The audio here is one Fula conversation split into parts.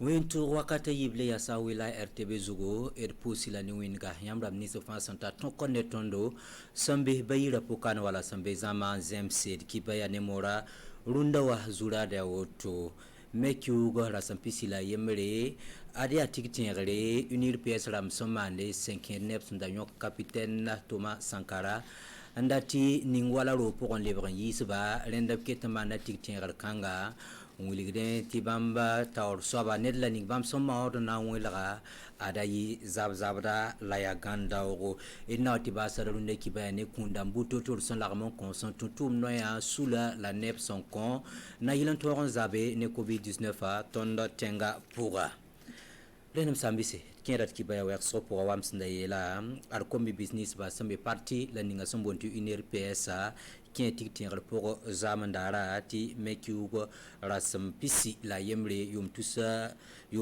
Wintu wakata yible ya sawila RTB Zugo pusila ni winga yamra mniso fansanta tonkone tondo sambe bayira pokana wala sambe zama zemsid kibaya nemora runda wa zurada woto mekyugo la sampisila yemre ade atiktingere unir PS ram somande 5 neps ndanyo capitaine Thomas Sankara andati ningwala ro pokon lebran yisba rendap ketamana tiktingere kanga wiligden tibamba tawr soba nedla ning bam somma na wilaga adayi zabda laya ganda ogo ina tibasa runde kibane kunda mbuto tur son larmon consent tutum noya sula la nep son con na yilan toron zabe ne covid-19 a tonda tenga puga lenem sambise kirat kibaya wer so pour wam sndayela ar kombi business ba sambe parti la ninga sombontu iner psa qui est tiré pour zamandara ti mekiugo rasam pisi la yemre yum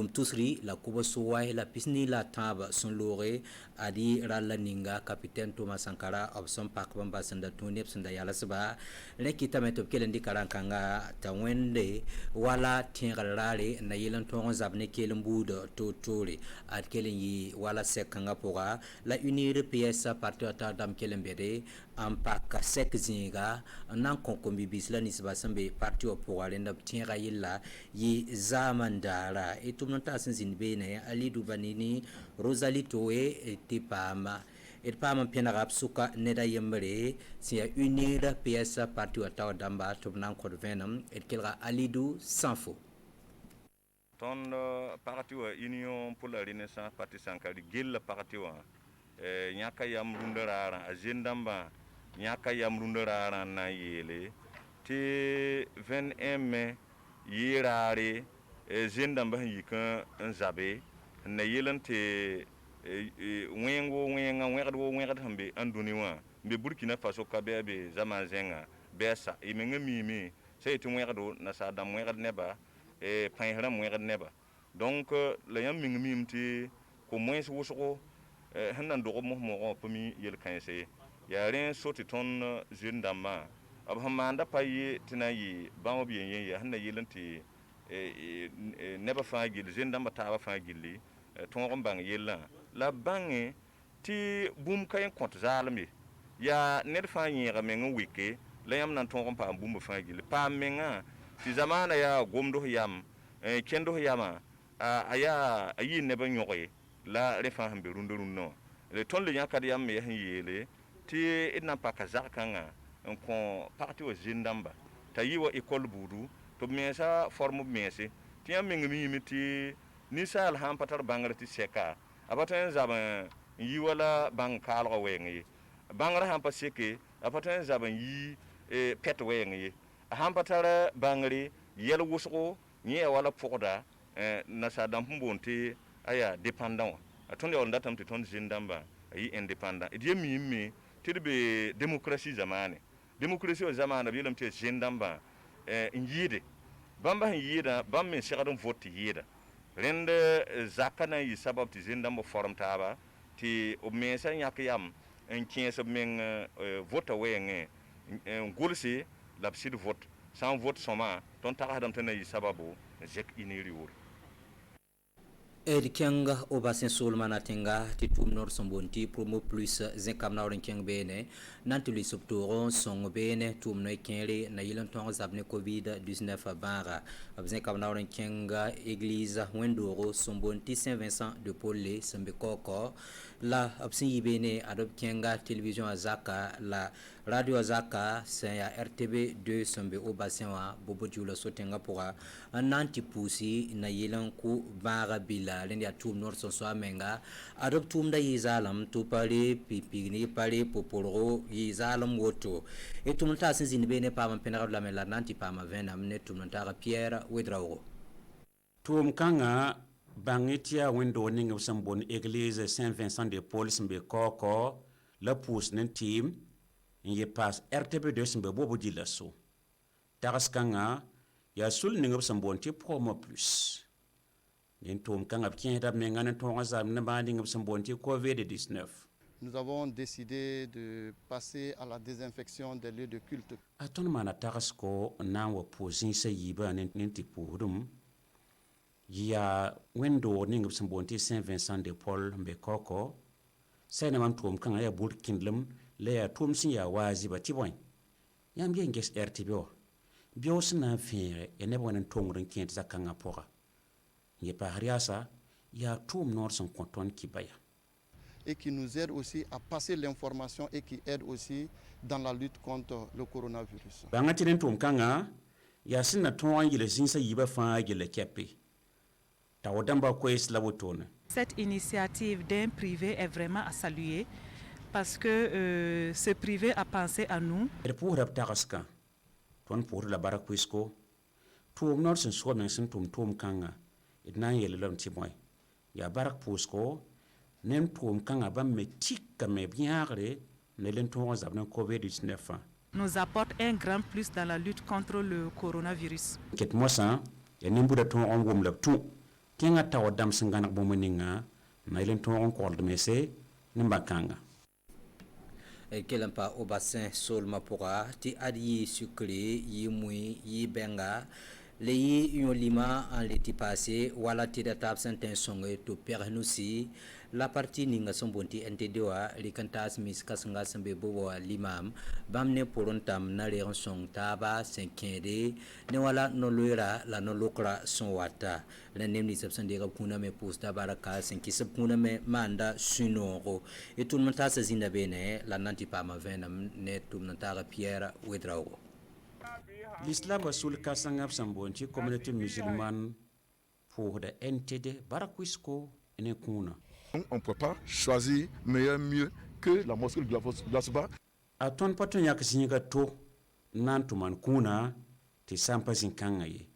tusri la kubo suwai la pisni la taba son lore adi rala ninga capitaine Thomas Sankara opson pak bamba sanda tunep sanda yala saba lekita metop kelendi karankanga tawende wala tirale na yelan toron zabne kelembudo totore ad kelenyi wala sekanga poga la unir psa parti ata dam kelembere ampak sek zinga nan konkombi bisla nisba sambe parti o pogalenda tinga yilla yi zamandara etumnta sinzin bene ali dubanini Rosalie Toé tipama pama pena rapsuka neda yembre sia unir PS parti o taw damba tubnan ko venam kelga alidu sanfo ton parti wa union pour la renaissance parti Sankari gel parti wa nyaka yam rundara agendamba nyaka yamrundara na yele te 21 mai yirare zendamba yika nzabe na yelen te wenga hambe anduniwa be Burkina Faso kabebe zaman zenga besa imenga mimi c'est tu wenga na sadam wenga neba painhram wenga neba donc la yam mingmi te ko moins woso hanan do mo pami yel kanse ya ren soti ton zindama abhamanda payi tinayi bawo biyen ya hanna yelanti neba faagil zindamba taaba faagilli ton bang yella la bange ti bum kayen kont zalmi ya ned faanyega menga wike la yam nan ton pa bum faagil pa menga ti zamana ya gomdo yam kendo yama aya ayi neba nyoge la refa hambe rundurunno le ton le yakad yam me yele ti idna paka zakanga en kon parti o zindamba tayiwa école budu to mesa forme mesi ti am ngimi miti ni sal ham patar bangra ti seka abatan zaban yi wala bang kalga wengi bangra ham pa seke abatan zaban yi pet wengi ham patar bangri yel wusgo ni wala fokoda na sadam mbonti aya dépendant atonde on datam ti ton zindamba yi indépendant et mi tilbe démocratie zamane démocratie o zamana bilam te zindamba yide bamba yida bamme sigadum vote yida rende zakana yi sabab ti zindamba forum taba ti o mesa yakiyam en kienso men vote wenge ngulsi l'abside vote sans vote soma ton taradam tane yi sababu jek iniri wor Kenga obasen solmana tenga titum nor sombonti promo plus zekamna oren keng bene nantuli subtoron song bene tum no kenre na yilan ton zabne covid 19 bara abzen kamna oren kenga église wendoro sombonti Saint Vincent de Paul sembe koko la absin yibene adob kenga télévision azaka la radio azaka c'est ya RTB 2 sembe obasen wa bobo jula sotenga pour nanti pusi na yilan ku bara bila lendi atum nor son so amenga adoptum da yizalam to pare pipini pare poporo yizalam woto etum ta sin bene pa man penara la mela nanti pa ma vena amne tum ta Pierre Wedrao tum kanga bangitia window ning sambon église Saint Vincent de Paul smbe koko la pousse nen team ye pass RTB2 smbe bobo dilaso taras kanga ya sul ning sambon ti promo plus Nous avons décidé de passer à la désinfection des lieux de culte. ya wendo ning b sambonti Saint Vincent de Paul mbe koko sai na man tum kan ya burkinlem le ya tum sin ya wazi ba tiboy yam ge nges RTBO bio sna fere e ne bonan tongren kent zakanga pora ye pa riasa ya tum nor son konton kibaya et qui nous aide aussi à passer l'information et qui aide aussi dans la lutte contre le coronavirus. Bangatiren tum kanga ya sinna ton yile sinsa yiba fa yile kepe tawadamba ko is labotone. Cette initiative d'un privé est vraiment à saluer parce que ce privé a pensé à nous. Et pour raptaraska ton pour la barakuisko tum nor sen so men sen tum kanga idna yele lom timoy ya barak pusko nem tum kanga bam me tikka me biagre ne len ton zabna COVID-19. Nous apporte un grand plus dans la lutte contre le coronavirus. Ket mosa ya nimbuda ton on gom lab tu kenga tawadam singana bomeninga na len ton on kord mese nimbakanga. Kelampa au bassin Sol Mapora ti adi sukri yi mui yi benga le yi yon lima en l'été passé wala ti data absenten songe to pernusi la partie ninga sombonti NTDwa likantas mis kasanga sambe bobo limam bamne porontam na le song taba 5 ne wala no loira la no lokra son wata la nemni sabsande ga kuna me posta baraka 5 sabkuna me manda sunoro et tout le monde sa zinda bene la nanti pa ma venam ne tout le monde Pierre Wedraogo. L'islam a sul kasangap sambonti communauté musulmane pour de NTD barakuisko ene kuna. On ne peut pas choisir mieux que la mosquée de Glasuba. A ton paton yak singa to nantuman kuna te sampa zinkanga ye.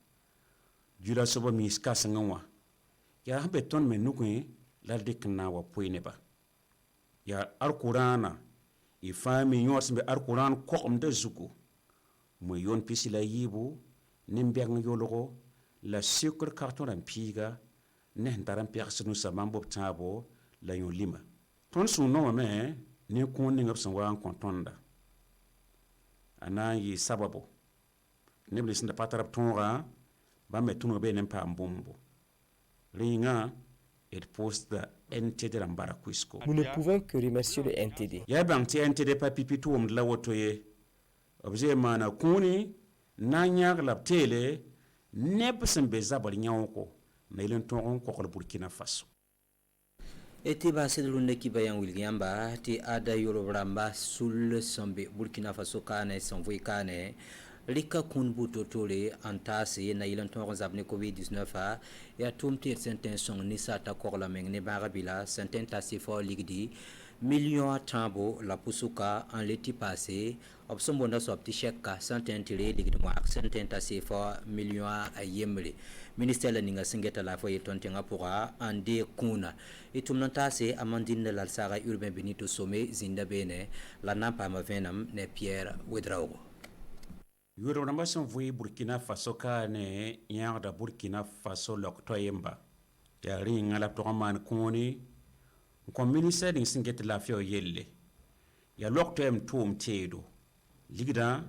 Jula soba miska sangawa. Ya hambe ton menukwe la dekna wa poineba. Ya Alqurana i fami nyorsimbe Alquran ko de zuku. Mo yon pisi la yibu nimbeng yologo la sucre carton ampiga ne ndaram personu samambo tabo la yon lima ton su no me ne kon ni ngap sanwa en kontonda ana yi sababu ne blis nda patarap tonga ba me tuno be nem pa mbombo ringa et posta NTD rambara kuisko. Nous ne pouvons que remercier le NTD. Ya bang ti NTD pa pipitu om la wotoye obje mana kuni nanya la tele neb sembe zabal nyawko na ilen ton ko ko Burkina Faso. Eti ba sedulunde ki bayan William ba ti ada yorobramba sul sombe Burkina Faso kane sonvoi kane lika kunbu totole antase na ilen ton zabne COVID-19 ya tumtir senten son ni sata korla mengne barabila senten tasi fo ligdi millions à tambo la pusuka en l'été passé obsombonda so petit chèque centaine tiré ligdi mo centaine tasi fo millions à yemle ministère la ninga singeta la fo yetontenga pourra ande kuna itumnanta se amandine la sara urbain benito sommet zinda bene la nampa ma venam ne Pierre Wedraogo. Yoro namba son vui Burkina Faso ka ne yarda Burkina Faso loktoyemba ya ringa la toman koni ko ministère ding singeta la fio yelle ya loktoyem tum tedo ligda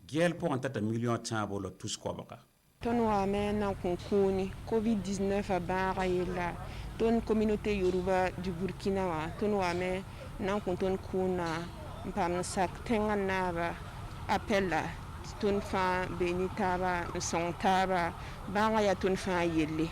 gel pour antata million tabo lo tous ko baka ton wa men na konkuni COVID-19 a bara yela ton communauté yoruba du Burkina wa ton wa men na konton kuna mpam sak tenga naba appella ton fa benitaba son taba bara ya ton fa yelle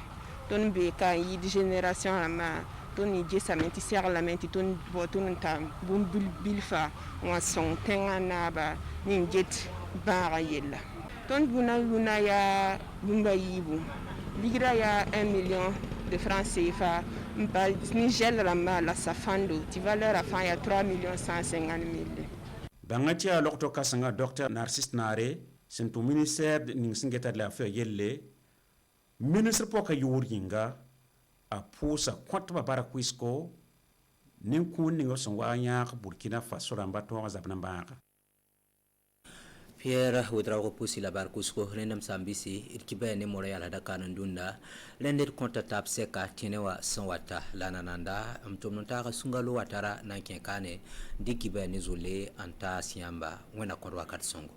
ton be ka yi génération ama ton yi jesamenti serlamenti ton boton tam bum bilfa wa son tenga naba nin jet bara yella ton buna ya bumba yibu ligra ya 1 million de francs CFA mpa Niger ramba la safando ti valeur à fin ya 3 millions 150 000. Bangati a lokto kasanga Dr Narcisse Nare sentu ministère ning singeta la affaire yelle ministre poka yuringa a pusa kwatba barakuisko nin kun ningo son wanya Burkina Faso ramba to zabna mbanga. Pierre Wedraogo pusi la barkusko renam sambisi irkibe ne Montréal hada kanandunda lendet konta tap seka tinewa sanwata lanananda mtomnotaka sungalo watara nankenkane dikibe ne zole anta siamba wena korwa katsongo.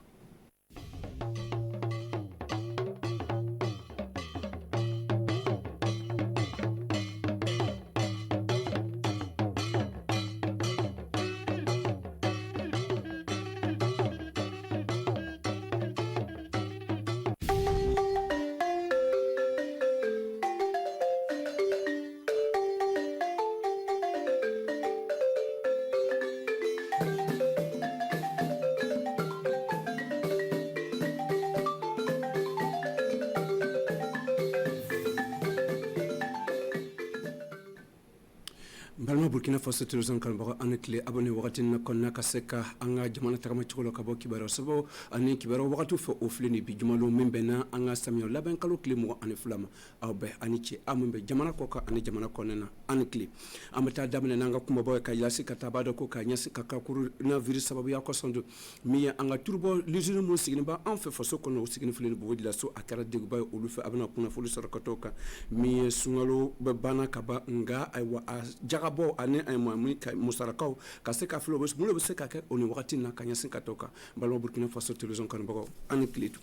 balma Burkina Faso television kan baga an kile abone wagati na konna kaseka anga jamana tagama chukolo kabo kibaro sabo ani kibaro wagatu fo ofleni bi jumalo membena anga samio laben kalo kile mo ani flama awbe ani ci ambe jamana koka ani jamana konena ani kile amata damne nanga kuma boy ka yasi katabado ko ka nyasi kakakuru na virus sababu ya ko sondo mi anga turbo lizinu mo sigini ba an fe faso kono sigini fleni bo dila so akara de ba olufe abana kuna fulu sarkatoka mi sungalo be bana kaba nga aywa jagabo ane ay mamuni musarakaw ka se ka flo bes mulo se ka ke oni wakati na kanya sin katoka balma Burkina Faso television kan bago ani klitu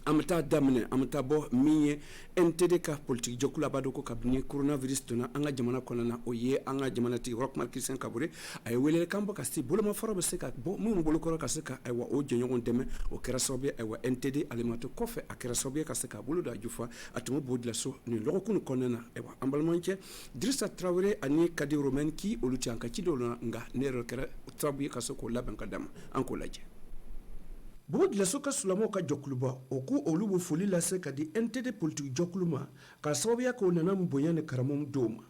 amata damne amata bo miye NTD ka politique jokula bado ko kabni coronavirus tuna anga jamana konana oye anga jamana ti rock mark sen kabure ay welele kambo ka sti bolo ma faro be se ka bo mu bolo ko ka se ka ay wa o jenyon deme o kera sobe ay wa NTD alimato kofe akera sobe ka se ka bolo da jufa atumo bodla so ni loko kun konana ay wa ambalmanche Drissa Traoré ani kadi romain ki oluti anka ci do nga nero kera trabu ka so ko laban kadama anko laje Bod la soka sulamo ka jokluba oku olubu foli la se kadi NTD politique jokluma ka sababu ko nana mboyane karamom doma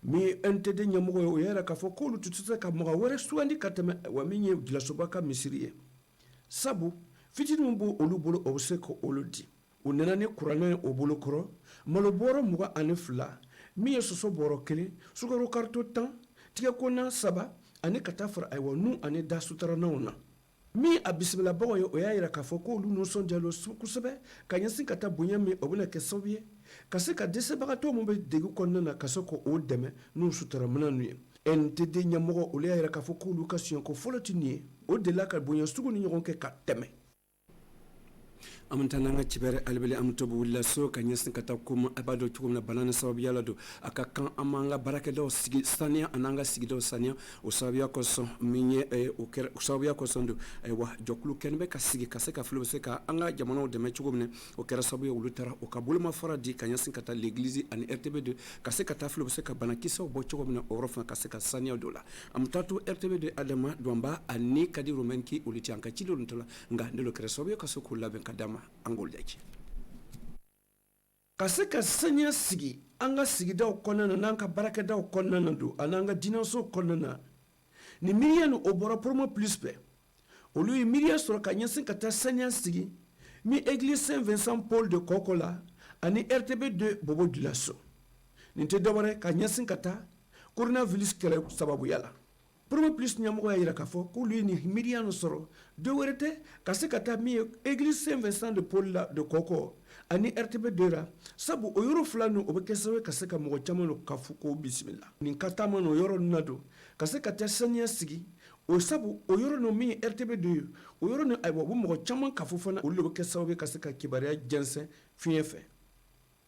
mi NTD nyamugo yo yara ka fo ko lutututa ka mo wore suandi katame wa minye la sobaka misiriye sabu fitinu mbo olubolo obseko olodi unena ne kurane obolo koro maloboro muga anefla mi soso boro kele sugaro karto tan tiya kona saba ane katafra aywa nu ane da sutara nauna mi abismila bawo yo oya yira ka fo ko olu no son jalo kusebe ka nyasin kata bunya mi obuna ke sobiye ka se ka dese baga to mo be degu konna na ka soko o deme no sutara mna nuye NTD nyamogo ole yira ka fo ko olu ka sion ko folotini o de la ka bunya sugu ni nyon ke ka teme amantana nga cibere albele amtobu willa so ka nyesin kata kuma abado tukum na banana sababu yala do aka kan amanga barake do sigi sania ananga sigi do sania o sabia ko so minye o ker o sabia ko so ndo wa joklu kenbe ka sigi ka se ka flo se ka anga jamono de me tukum o kera sababu ulutara o kabul ma faradi ka nyesin kata l'église an RTB2 ka se kata flo se ka banakisa o bo tukum o rofa ka se ka sania dola amtatu RTB2 adama domba ani kadi romenki uliti anka cido ntola nga ndelo kera sababu ka so kula ben kadama angol daji kaseka sanya sigi anga sigi daw konana nanka baraka daw konana do ananga dinoso konana ni milian obora promo plus pe olu milian sur kanyasin kata sanya sigi mi église Saint-Vincent Paul de Kokola ani RTB2 bobo dilaso ninte dobare kanyasin kata coronavirus kele sababu yala promo plus nyamugo ya kafo ko lui ni milian soro de werete kasekata mi église Saint-Vincent de Paul de Koko ani RTB2 ra sabu o yoro flanu obekesewe kaseka mo chamano kafuko bismillah ni katama no yoro nado kasekata sanya sigi o sabu o yoro no mi RTB2 o yoro no aybo mo chaman kafufana o lobekesewe kaseka kibaria jense fiefe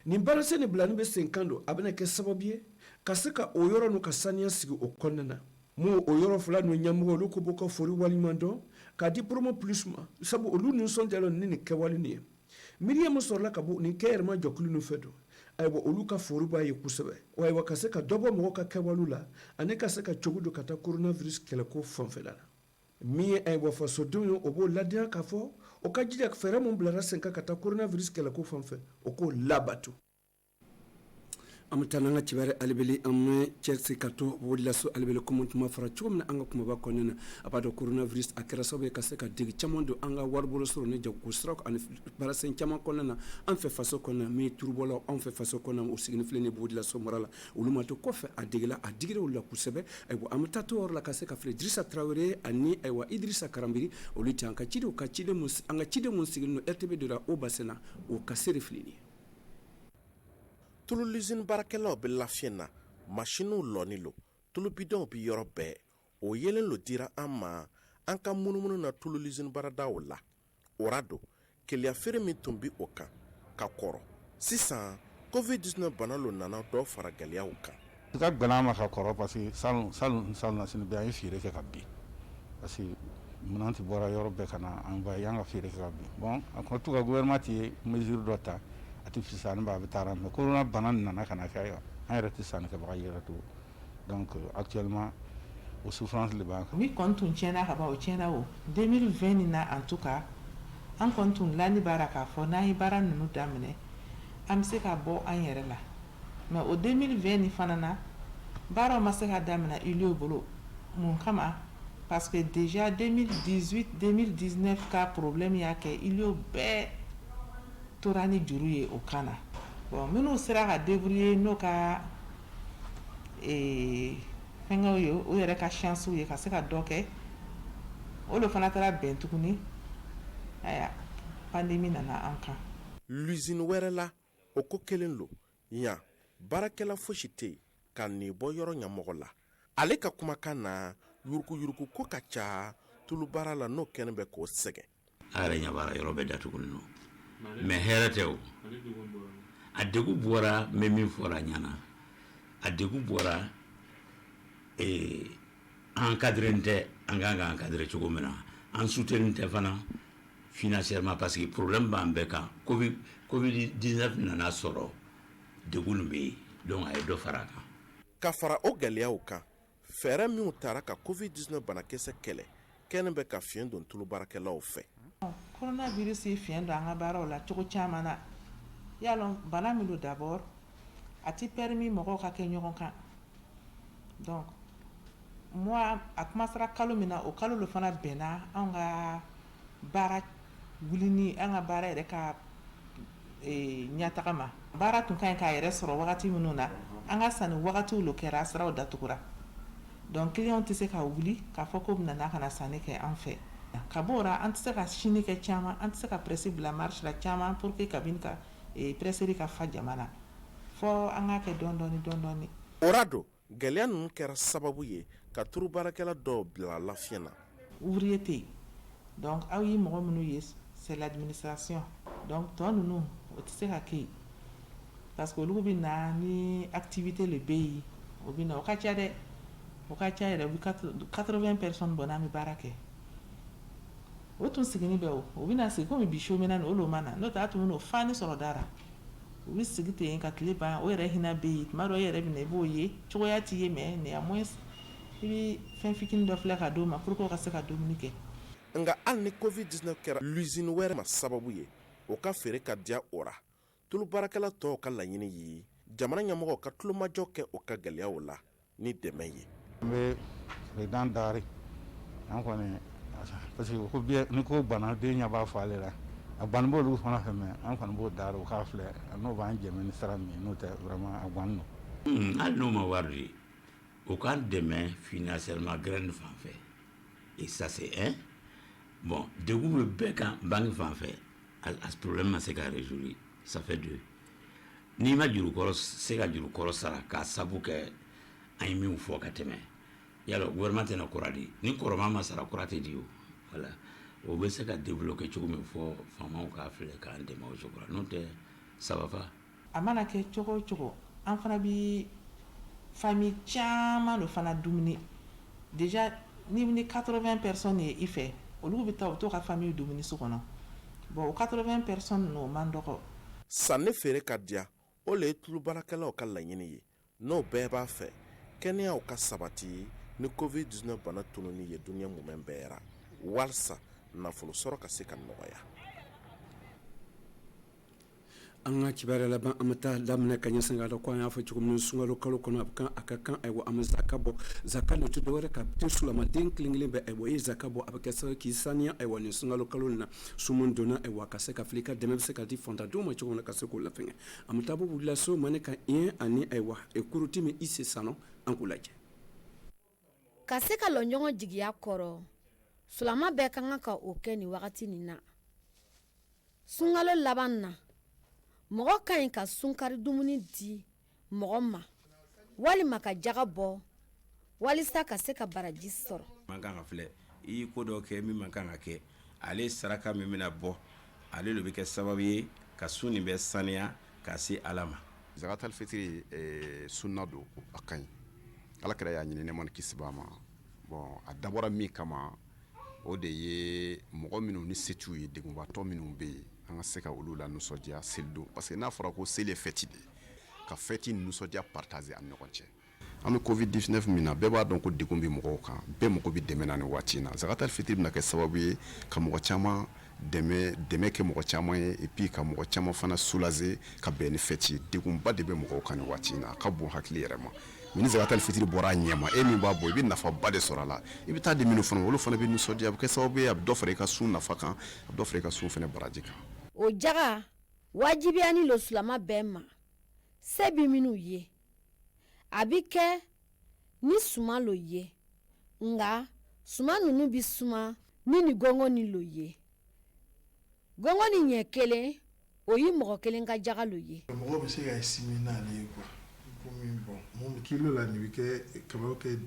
ni balase ni blanu be 50 abana ke sababie kaseka o yoro no kasanya sigi o konnana mo o yoro flanu nyamugo loko boko fori walimando kadi promo plus ma sabu olu nu son jalo ni kewali ni miriam sorla kabu ni kayerma joklu nu fedo aywa olu ka fori ba ye kusebe aywa kaseka dobo mo ka kewalula ane kaseka chogudo kata coronavirus kele ko fonfela mi aywa fa sodunyo obo ladia kafo o ka jide fere mon blara senka kata coronavirus kele ko fonfe o ko labatu amtananga cibare albeli amme Chelsea kato wodla so albeli komontuma fara chumna anga kuma ba konena abado coronavirus akira sobe kaseka digi chamondo anga warbolo so ne jago strok an barasen chama konena an fe faso konna mi turbolo an fe faso konna o signifle ne wodla so morala uluma to kofe adigila adigire wala kusebe aybo amtato or la kaseka fle Drissa Traoré ani aywa Idrissa Karambiri oluti anka chido ka chide mus anga chide mus sigino RTB de la obasena o kasere flini tulu lizin barakɛlaw bɛ lafiɲɛ na machiniw lɔni lo tulu bidɔnw bi yɔrɔ bɛɛ o yelen lo dira an ma an ka munumunu na tulu lizin baradaw la o ra do keleya feere min tun bi o kan ka kɔrɔ sisan covid-19 bana lo nana dɔ fara gɛlɛyaw kan i ka gwɛlɛn ma ka kɔrɔ parce que salon na sini bɛ an ye feere kɛ ka bin parce que minɛn ti bɔra yɔrɔ bɛɛ ka na an va y'an ka feere kɛ ka bin bon a kun to ka gouvernement ti ye mesure dɔ ta ati fisani ba bitara mais corona bana nana kana kay an yɛrɛ ti sani kɛbaga yɛrɛ to donc actuellement o souffrance le banque oui kontun tiɲɛna ka ban o tiɲɛna o 2020 ni na en tout cas an kontun lani baara k'a fɔ n'an ye baara ninnu daminɛ an bɛ se ka bɔ an yɛrɛ la mais o 2020 ni fana na baara ma se ka damina iliyo bolo mun kama parce que déjà 2018-2019 ka problème y'a kɛ iliyo bɛɛ tora ni juru ye o kan na bon minnu sera ka débrouiller n'o ka fɛngɛw ye o yɛrɛ ka chance ye ka se ka dɔ kɛ olu fana taara bɛn tuguni aya pandémie nana an kan. l'usine wɛrɛ la o ko kelen lo yan baarakɛla fosi tɛ yen ka nin bɔ yɔrɔ ɲɛmɔgɔ la ale ka kumakan na yuruku ko ka ca tulu baara la n'o kɛnɛ bɛ k'o sɛgɛn. a yɛrɛ ɲɛ b'a la yɔrɔ bɛɛ datugulen don mais hɛrɛ tɛ o a degun bɔra n bɛ min fɔra a ɲɛna a degun bɔra an cadre tɛ an kan k'an cadre cogo min na an soutenu tɛ fana financièrement parce que problème b'an bɛɛ kan covid-19 nana sɔrɔ degun bɛ yen donc a ye dɔ fara a kan. ka fara o gɛlɛyaw kan fɛɛrɛ minnu taara ka covid-19 banakisɛ kɛlɛ kɛnɛ bɛ ka fiɲɛ don tulu baarakɛlaw fɛ. coronavirus ye fiɲɛ don an ka baaraw la cogo caman na yalɔ bana min don d'abord a ti permis mɔgɔw ka kɛ ɲɔgɔn kan donc moi a kumasara kalo min na o kalo lo fana bɛnna an ka baara wulini an ka baara yɛrɛ ka ɲɛtaga ma baara tun ka ɲi k'a yɛrɛ sɔrɔ wagati minnu na an ka sanni wagatiw lo kɛra siraw datugura donc client tɛ se ka wuli k'a fɔ ko bɛna n'a kana sanni kɛ an fɛ ka bɔ o la an tɛ se ka sini kɛ caman an tɛ se ka presse bila marche la caman pour que kabini ka presseri ka fa jama na fɔ an k'a kɛ dɔɔni. o ra don gɛlɛya ninnu kɛra sababu ye ka turu baarakɛla dɔw bila lafiɲɛ na. ouvrier tɛ yen donc aw ye mɔgɔ minnu ye c'est l'administration donc tɔ ninnu o tɛ se ka kɛ yen parce que olu bɛ na ni activité le bɛ yen o bɛ na o ka ca dɛ o ka ca yɛrɛ o bɛ 80 personnes bɔ n'an bɛ baara kɛ o tun sigini bɛ o bɛ na sigi komi bi chômage na o lo ma na n'o tɛ a tun bɛ n'o fani sɔrɔ dara o bɛ sigi ten ka tile ban o yɛrɛ hinɛ bɛ yen tuma dɔ e yɛrɛ bɛ na i b'o ye cogoya t'i ye mais néanmoins i bɛ fɛn fitinin dɔ filɛ ka d'o ma pour que o ka se ka dumuni kɛ. nka hali ni covid-19 kɛra l'usine wɛrɛ ma sababu ye o ka feere ka diya o ra tulu baarakɛla tɔw ka laɲini ye jamana ɲɛmɔgɔw ka tulomajɔ kɛ o ka gɛlɛyaw la ni dɛmɛ ye. n bɛ président Dari an kɔni parce que ko biyɛ ni ko bana den ɲɛ b'a fɔ ale la a bani b'olu fana fɛ mɛ an kɔni b'o Dari o k'a filɛ n'o b'an jɛmɛ ni sira min n'o tɛ vraiment a guani don. hali n'o ma wari di o k'an dɛmɛ financièrement graine fan fɛ et ça c'est un bon degun bɛ bɛɛ kan banque fan fɛ a problème ma se ka résoudre ça fait deux n'i ma juru kɔrɔ se ka juru kɔrɔ sara k'a sabu kɛ an ye min fɔ ka tɛmɛ yalɔ gouvernement tɛna kɔrɔ di ni kɔrɔma ma sara kɔrɔ tɛ di o voilà o bɛ se ka développer cogo min fɔ faamaw k'a filɛ k'an dɛmɛ o cogo la n'o tɛ ça va pas. a mana kɛ cogo o cogo an fana bi famille caman lo fana dumuni déjà ni 80 personnes ye i fɛ olu bɛ taa u to ka famille dumuni so kɔnɔ bon o 80 personnes n'o man dɔgɔ. sanni feere ka diya o le ye tulu baarakɛlaw ka laɲini ye n'o bɛɛ b'a fɛ kɛnɛyaw ka sabati ni covid-19 bana tununi ye duniya mumɛ bɛɛ ra walasa nafolo sɔrɔ ka se ka nɔgɔya. an ka kibaruya laban an bɛ taa daminɛ ka ɲɛsin k'a dɔn ko an y'a fɔ cogo min sunkalo kalo kɔnɔ a ka kan ayiwa an bɛ zaka bɔ zaka nin tɛ dɔwɛrɛ ka den sulamaden kelen kelen bɛ ayiwa i ye zaka bɔ a bɛ kɛ sababu k'i saniya ayiwa nin sunkalo kalo nin na su min donna ayiwa ka se ka fili i ka dɛmɛ bɛ se ka di fantadenw ma cogo min na ka se k'o lafɛngɛ an bɛ taa bɔ wulila so mane ka ɲɛ ani ayiwa kuruti min i se sanɔ an k'o lajɛ. ka se ka lɔɲɔgɔn jigiya kɔrɔ sulama bɛɛ ka kan ka o kɛ nin wagati nin na sunkalo laban na mɔgɔ ka ɲi ka sunkari dumuni di mɔgɔ ma walima ka jaga bɔ walisa ka se ka baraji sɔrɔ. man kan ka filɛ i y'i ko dɔ kɛ min man kan ka kɛ ale saraka min bɛna bɔ ale de bɛ kɛ sababu ye ka su nin bɛ saniya ka se ala ma. zakatal fitiri sunna don a ka ɲi ala kɛra y'a ɲini ne man kisi b'a ma bon a dabɔra min kama o de ye mɔgɔ minnu ni se t'u ye degunbatɔ minnu bɛ yen an ka se ka olu la nisɔndiya seli don parce que n'a fɔra ko seli ye fɛti de ka fɛti nisɔndiya partager an ni ɲɔgɔn cɛ an bɛ covid-19 min na bɛɛ b'a dɔn ko degun bɛ mɔgɔw kan bɛɛ mago bɛ dɛmɛ na nin waati in na zakatal fitiri bɛna kɛ sababu ye ka mɔgɔ caman dɛmɛ kɛ mɔgɔ caman ye et puis ka mɔgɔ caman fana soulager ka bɛn ni fɛti degunba de bɛ mɔgɔw kan nin waati in na a ka bon hakili yɛrɛ ma min zakatal fitri bora nyema e min ba boy bi nafa ba de sorala i bi ta de minu fana wolu fana bi nusodia ke sababu ya do fere ka sun nafa kan do fere ka sun fana baraji kan o jaga wajibiyani lo sulama bema sebi minu ye abike ni suma lo ye nga suma nunu bi suma ni gongo ni lo ye gongo ni nye kele oyi mogo kelen ka jaga lo ye mogo be se ga simina le quoi comme bon mon kilo la ni ke kaba ke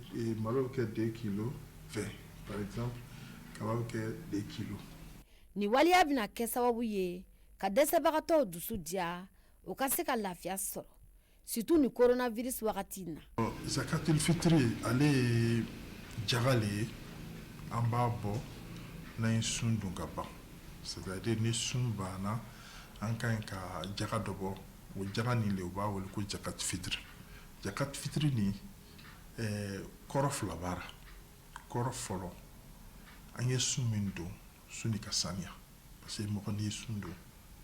malo ke 2 kg 20 par exemple kaba ke 2 kg ni wali abina ke sababu ye ka desebagatɔ dusu dia o ka se ka lafiya sɔrɔ surtout ni coronavirus wagati na zakatul fitri ale jagale an b'a bɔ n'an ye sun dun ka ban c'est-à-dire ni sun banna an ka ɲi ka jaga dɔ bɔ o jaga nin le u b'a wele ko jakat fitri ni kɔrɔ fila b'ara kɔrɔ fɔlɔ an ye sun min don sun ni ka saniya parce que mɔgɔ n'i ye sun don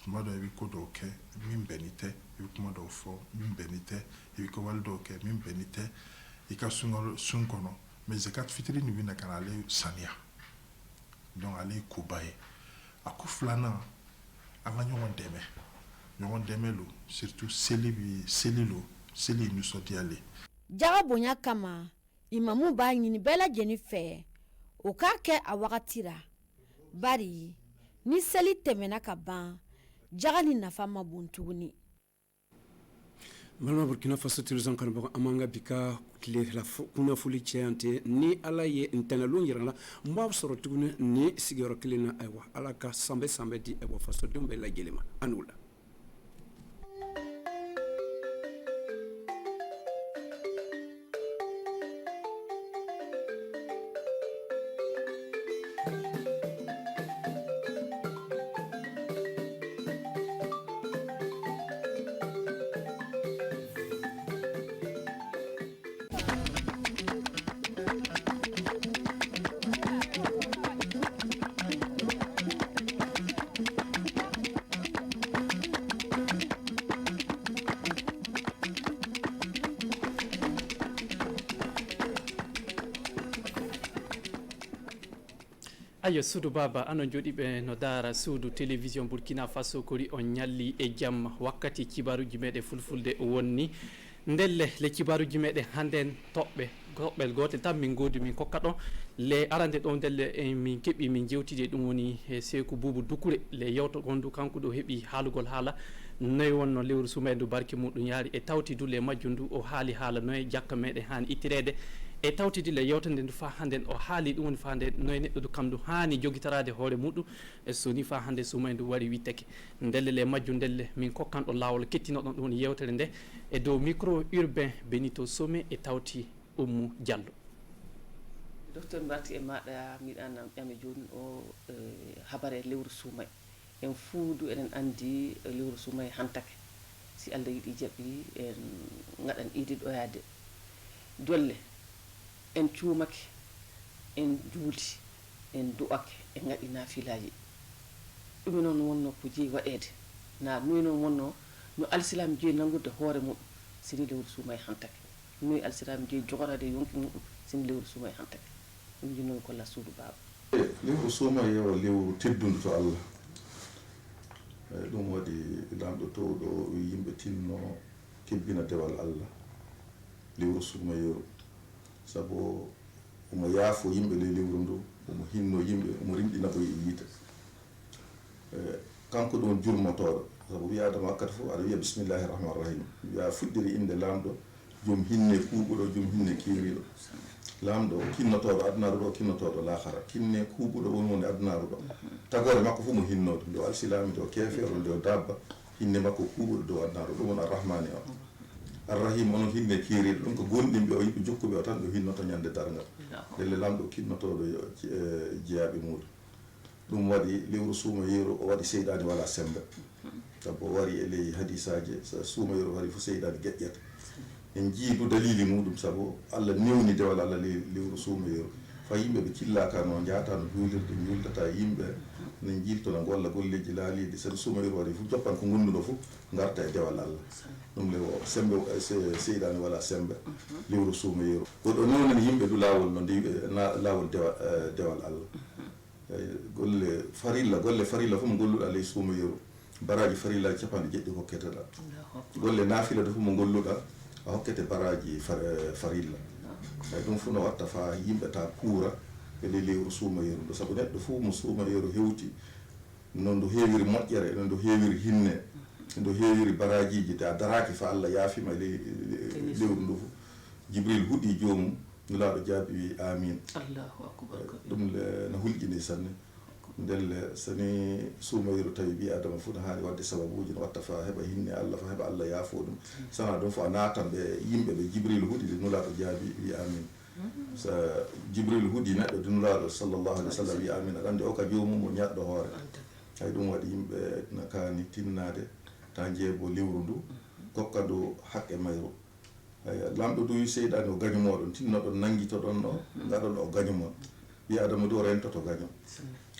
tuma dɔ i bɛ ko dɔw kɛ min bɛnni tɛ i bɛ kuma dɔw fɔ min bɛnni tɛ i bɛ kɛwale dɔw kɛ min bɛnni tɛ i ka sun kɔnɔ mais zakat fitiri ni bɛna ka na ale saniya donc ale ye koba ye a ko filanan an ka ɲɔgɔn dɛmɛ lo surtout seli lo seli ye nisɔndiya le jaga bonya kama imamu b'a ɲini bɛɛ lajɛlen fɛ o k'a kɛ a wagati ra bari ni seli tɛmɛna ka ban jaga ni nafa ma bon tuguni malma burkina faso tirizan kanbaga amanga bika kile la kuna fuli ceyante ni ala ye ntangalun yirala mbaw soro tuguni ni sigiro kilina aywa ala ka sambe di aywa faso dumbe la gelema anula ayo suudu baba anon joɗiɓe no daara suudu télévision burkina faso kori on ñalli e jamma wakkati cibaruji meɗe fulfulde wonni ndelle le cibaruji meɗe hannden toɓɓel gotel tan min godi min kokka ɗon le arande ɗo ndelle min keeɓi min jewtide ɗum woni Sekou Boubou Doucouré le yewto gondu kanko ɗo heeɓi haalugol haala noyi wonno lewru sumaydu barke muɗum yaari e tawtidule e majju ndu o haali haala noye jakka meɗen hani ittirede e tawtidile yewtande ndu fa hande o haali ɗum woni fa nde noye neɗɗo du kam du hani jogitarade hoore muɗum e soni fa hande sumay ndu wari witteke ndelle le majju ndelle min kokkanɗo lawol kettinoɗon ɗum woni yewtere nde e dow micro urbain Benito Somé e tawti Oumou Diallo. docteur mbarti e maɗa miɗanam ƴame joni o habare lewru sumay en fuudu eɗen andi lewru sumay hantake si Allah yiɗi jaɓi en gaɗan idi ɗoyade dolle en cuumake en juuli en du'ake en gaɗi nafilaji ɗum noon wonno ko jeeyi waɗede na ɗum noon wonno no alsilami jeeyi nangude hoore muɗum sini lewru sumay hantake noyi alsilami jeeyi jogorade yonki muɗum sini lewru sumay hantake ɗum jinnomi kolla suudu baba lewru sumay yo lewru teddudu to Allah ɗum waɗi lamɗo towɗo yimɓe tinno kebbina dewal Allah lewru sumayeru sabu omo yaafo yimɓe ley lewru ndu omo hinno yimɓe omo rimɗina ɓoye yiita kanko ɗon jurmotoɗo sabu wi adama wakkati fof aɗa wiya bisimillahi rahmani rahim wiya fuɗɗiri inde lamɗo joom hinne kuuɓuɗo joom hinne keeriɗo lamɗo kinnotoɗo adnaru ɗo kinnotoɗo lahara kinne kuuɓuɗo woni wonde adnaru ɗo tagore makko fof mo hinnoɗo nde o alsilami nde o keefeero nde o dabba hinne makko kuuɓuɗo dow adnaru ɗum woni arrahmani o arrahim onon hinne keeriɗo ɗum ko gonɗinɓe o yimɓe jokkuɓe o tan ɗo hinnoto ñande dargal ndelle lamɗo kinnotoɗo jeeyaɓe muɗum ɗum waɗi lewru suumayeru o waɗi seyɗani wala sembe sabu o wari e ley hadisaji so suumayeru wari fof seyɗani geƴƴata en jiidu dalili muɗum sabu Allah newni dewal Allah lewru suumayeru fa yimɓe ɓe killaka no jahata no juulirde juuldata yimɓe ne jiltona golla golleji laaliɗi saɗa sumayru waɗi fof joppan ko gonnuɗo fof garta e dewal Allah ɗum le o sembe seydani wala sembe lewru sumayru goɗo newnen yimɓe du lawol no ndi lawol dewal Allah golle farilla fof mo golluɗa ley sumayru baraji farilla capanɗe jeɗɗi hokketeɗa golle nafila de fof mo golluɗa a hokkete baraji farilla ay ɗum fof no watta fa yimɓe ta kuura e ley lewru sumayru ɗo saabu neɗɗo fof mo sumayru hewti non ndu heewiri moƴƴere non ndu heewiri hinne ndu heewiri barajiji de a daraki fa Allah yaafima e ley lewru ndu fof jibril huuɗi joomum nulaaɗo jaabi wi amin ɗum le no hulƴini sanne ndelle soni sumayru tawi ɓi adama fof no haani wadde sababuji no watta fa heɓa hinne Allah fa heɓa Allah yaafo ɗum sana ɗum fo a naatan ɓe yimɓe ɓe jibril huuɗi nulaaɗo jaabi wi amin so jibril huuɗi neɗɗo de nulaaɗo sallllahu alih wa sallam wi amin aɗa anndi o ka joomum mo ñaɗɗo hoore hay ɗum waɗi yimɓe no kaani tinnade ta jeebo lewru ndu kokka ndu haqqe mayru lamɗo du seydani o gañumoɗon tinnoɗon nanguitoɗon ɗo gaɗon o gañumon ɓi adama du o rentoto gaño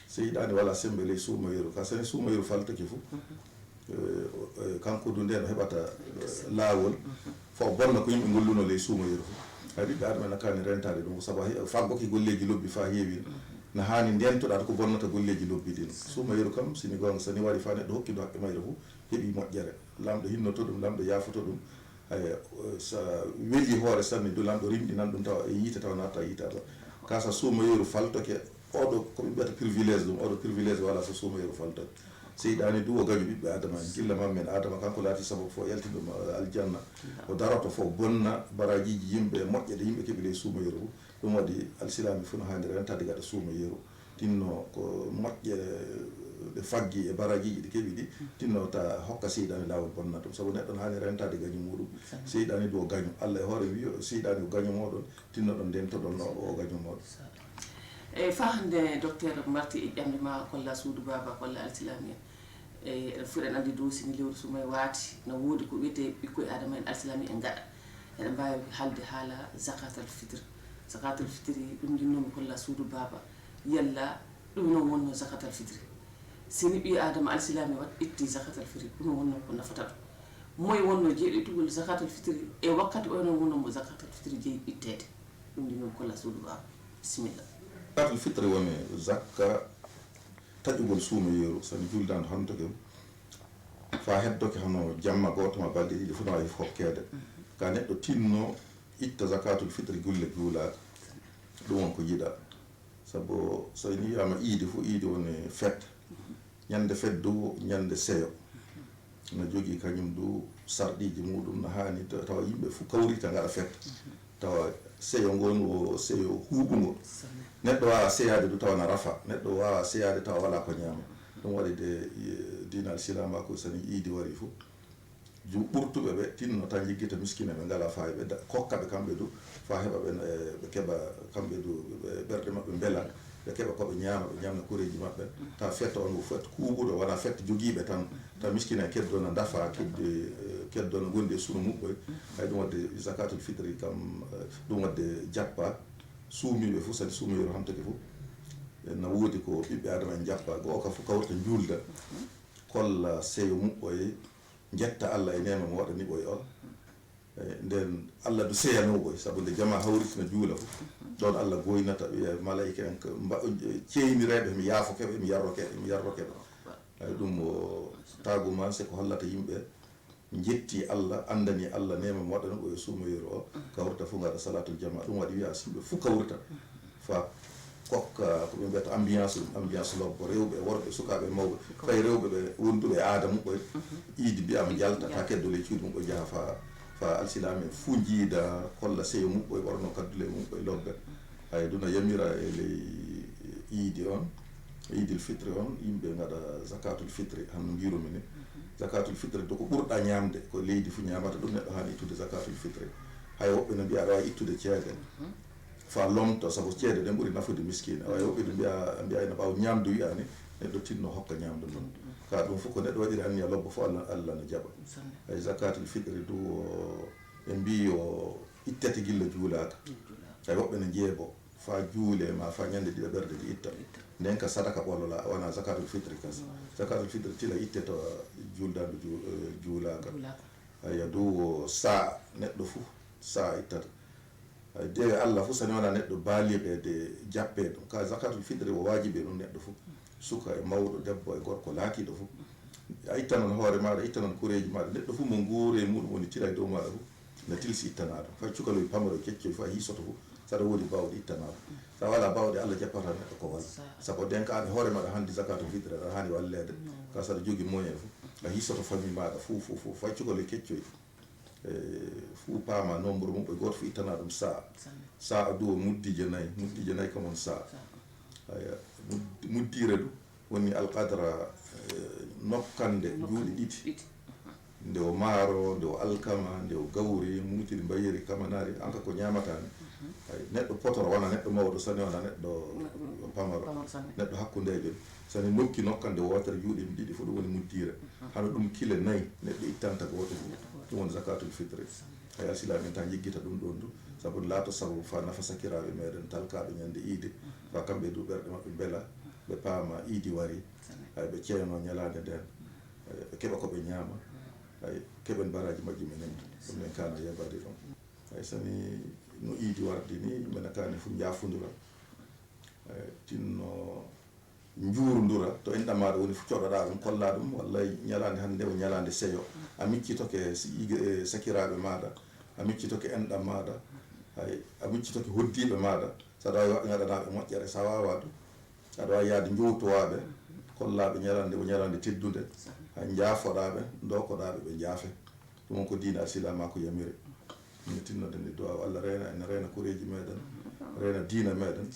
seydani wala sembe ley sumayru ka soni sumayru faltake fof kanko du nden o heɓata laawol fo bonna ko yimɓe golluno ley sumayru fof hay ɓiɓɓe adama nakani rentade ɗum saabu faggoki golleji lobbi fa heewi no hani ndentoɗa ko bonnata golleji lobbi ɗin sumayru kam sini gonga soni waɗi fa neɗɗo hokkido haqqe mayre fof heeɓi moƴƴere lamɗo hinnoto ɗum lamɗo yaafoto ɗum sa weeli hoore sanne du lamɗo rimɗinan ɗum tawa e yiite tawa natta yiite Allah ka sa sumayru faltoke oɗo koɓe mbiyata privilège ɗum oɗo privilège wala so sumayru faltoke seyɗani du o gañu ɓiɓɓe adama en gilla mammen adama kanko laati sababu fo yalti ɗum aljanna o daroto fof bonna barajiji yimɓe moƴƴe ɗe yimɓe keeɓi ley sumayru ɗum waɗi alsilami fof no hani rentade gaɗa sumayru tinno ko moƴƴe ɗe faggi e barajiji ɗi keeɓi ɗi tinno ta hokka seyɗani lawol bonna ɗum saabu neɗɗo no hani rentade gañu muɗum seyɗani du o gañu Allah e hoore wi seyɗani o gañu moɗon tinnoɗon ndentoɗon o gañu moɗon e fa hande docteur marti e ƴamde ma kolla suudu baba kolla alsilami en eɗen fof eɗen andi dow sini lewru sumay waati no woodi ko wiyete ɓikkoye adama en alsilami en gaɗa eɗen mbawi haalde haala zakatal fitre ɗum jinnomi kolla suudu baba yalla ɗum noon wonno zakatal fitre sini ɓi adama alsilami wat itti zakatal fitre ɗum wonno ko nafata ɗum moye wonno jeeɗitugol zakatal fitre e wakkati o noon wonno mo zakatal fitre jeeyi ittede ɗum jinnomi kolla suudu baba bisimilla zakatul fitre woni zakka taƴugol suumayeru soni juldande hantoke fa heddoke hono jamma goto ma balɗe ɗiɗi fof no wawi hokkede ka neɗɗo tinno itta zakatul fitre gulle juulaka ɗum won ko yiɗa saabu so ni wiyama iidi fof iidi woni fête ñande fête du ñande seeyo no jogui kañum du sarɗiji muɗum no hani tawa yimɓe fof kawrita gaɗa fête tawa seeyo ngon o seeyo huuɓugo neɗɗo wawa seyade du tawa na rafa neɗɗo wawa seyade tawa wala ko ñaama ɗum waɗi de dinal silama ko soni iidi wari fof ɓurtuɓe ɓe tinno tan jiggita miskine ɓe ngala fayi ɓe kokkaɓe kamɓe du fa heɓa ɓe keɓa kamɓe du ɓerɗe maɓɓe beela ɓe keɓa koɓe ñaama ɓe ñamna koreji maɓɓe ta fette on ko fette kuuɓuɗo wona fette joguiɓe tan ta miskine e keddona dafa keddona gondi e suno muɓɓoy hay ɗum wadde zakatul fitri kam ɗum wadde jappa suumiɓe fof sadi suumoyoro hamtake fof no woodi ko ɓiɓɓe adama en jappa go ka fof kawrta juulda kolla seeyo muɓɓoye jetta Allah e nema mo waɗani ɓoye on nden Allah du seyanoɓoy saabu nde jama hawritina juula fof ɗon Allah goynata wiya malaika en ceyniraɓe mi yaafokeɓe mi yarrokeɓe ay ɗum o taguma siko hollata yimɓe jetti Allah andani Allah nema mo waɗani ɓoye suumoyoro o kawrta fof gaɗa salatul jama ɗum waɗi wiya simɓe fof kawrta fa kokka ko ɓe mbiyata ambiance lobbo rewɓe worɓe sukaɓe mawɓe fay rewɓe ɓe wonduɓe e aada muɓɓoy iidi mbiyama jalta ta keddole cuuɗi muɓɓo jaaha fa alsilami en fuu jiida kolla seyo muɓɓoy ɓorno kaddule muɓɓoy logga hay duna yamira e ley iidi on iidil fitre on yimɓe gaɗa zakatul fitre hanno mbirumi ni zakatul fitre do ko ɓurɗa ñamde ko leydi fuu ñamata ɗum neɗɗo hani ittude zakatul fitre hay woɓɓe no mbiya aɗa wawi ittude ceede fa lomto sabu ceede ɗen ɓuuri nafude miskine awa woɓɓe ɗo mbiya ene ɓawa ñamdu wiyani neɗɗo tinno hokka ñamdu noon ka ɗum fof ko neɗɗo waɗiri anniya lobbo fof Allah no jaɓa hay zakatul fitre du ɓe mbi o ittete gilla juulaka hay woɓɓe no jeebo fa juule ma fa ñande ɗiɗo ɓerde ɗi itta nden ka sadaka ɓollola wona zakatul fitri kas zakatul fitri tila itte to juldandu juulaga aya dow sa neɗɗo fuu sa ittata de allah fuu sani wona neɗɗo baaliɓe de jappe ɗum ka zakatul fitri o wajiɓe ɗum neɗɗo fuu suka e mawɗo debbo e gorko laatiɗo fuu a itta noon hoore maɗa itta noon kureji maɗa neɗɗo fuu mo guure muɗum woni tira e dow maɗa fuu ne tilsi ittanaɗo fay cukaloy pamaro keccoy fo a hisoto fuu saɗa woodi bawɗe ittanaɗo sa wala bawɗe allah jappata neɗɗo ko walla sabu denkaɓe hoore maɗa handi zakatul fitri aɗa hani wallede ka saɗa jogui moyen fuu a hisoto famille maɗa fuu fay cukaloy keccoy fuu paama nombre mum ɓe goto fo ittana ɗum sa a duwo muddije nayyi kamon sa aya muddire ɗum woni alqadra nokkande juuɗe ɗiɗi nde o maaro nde o alkama nde o gawri mutiri mbayiri kamanari anka ko ñamatani ay neɗɗo potoro wona neɗɗo mawɗo sani wona neɗɗo pamaro neɗɗo hakkudejo sani nokki nokkande wotere juuɗe ɗiɗi fo ɗum woni muddire hano ɗum kile nayyi neɗɗo ittanta goto fo ɗum woni zakatul fitri hay asilamen tan jiggita ɗum ɗon du saabu laato sabu fa nafa sakiraɓe meɗen talkaɓe ñande iide fa kamɓe du ɓerɗe mabɓe beela ɓe paama iidi wari hay ɓe ceeno ñalade nden ɓe keeɓa koɓe ñaama hay keɓen baraji majji menen ɗum men kana yebade ɗon hay sani no iidi wardi ni mena kane fu jafodira tinno juurdura to en ɗamaɗo woni fu coɗoɗa ɗum kolla ɗum wallay ñalade hande o ñalade seeyo a miccitoke sakiraɓe maɗa a miccitoke enɗam maɗa hay a miccitoke hoddiɓe maɗa saɗa wawi waɗ gaɗanaɓe moƴƴere sa wawa ɗum aɗa wawi yaade jowtowaɓe kollaɓe ñalande o ñalande teddude hay jaafoɗaɓe dokoɗaɓe ɓe jaafe ɗum ko diina silama ko yamiri mi tinnode nde duwaw allah reena ene reena kureji meɗen reena diina meɗen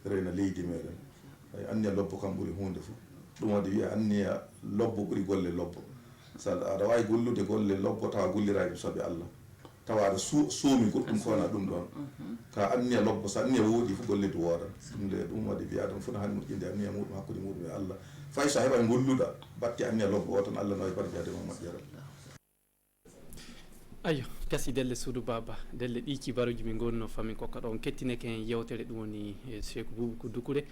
reena leydi meɗen hay anniya lobbo kam ɓuuri hunde fo ɗum waɗi wiya anniya lobbo ɓuuri golle lobbo saɗa aɗa wawi gollude golle lobbo tawa golliraji sooɓe allah tawa aɗa soomi goɗɗum kowona ɗum ɗon ka anniya lobbo so anniya woodi fo golledu woodan ɗum nde ɗum waɗi wiya ɗum fota hani moƴƴinde anniya muɗum hakkude muɗum e allah fay so heɓa golluɗa batti anniya lobbo o tan allah nawi barjadema moƴƴere ayo kasi delle suudu baba delle ɗi kibaruji min gonno famin kokka ɗo on kettineke en yewtere ɗum woni cheikh boubou dukure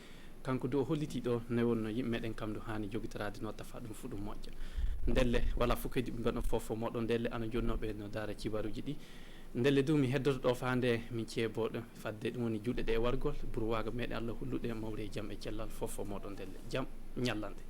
kanko du o holliti ɗo ne wonno yimɓe meɗen kam du hani jogitorade no tafa ɗum fu ɗum moƴƴa ndelle wala fof kadi ɓe mbaɗno fofo moɗon ndelle ana jonnoɓe no daara kibaruji ɗi ndelle du mi heddoto ɗo fa nde min ceeboɗo fadde ɗum woni juuɗe ɗe e wargol pour waga meɗen allah hulluɗe e mawre e jaam e cellal fofo moɗon ndelle jaam ñallande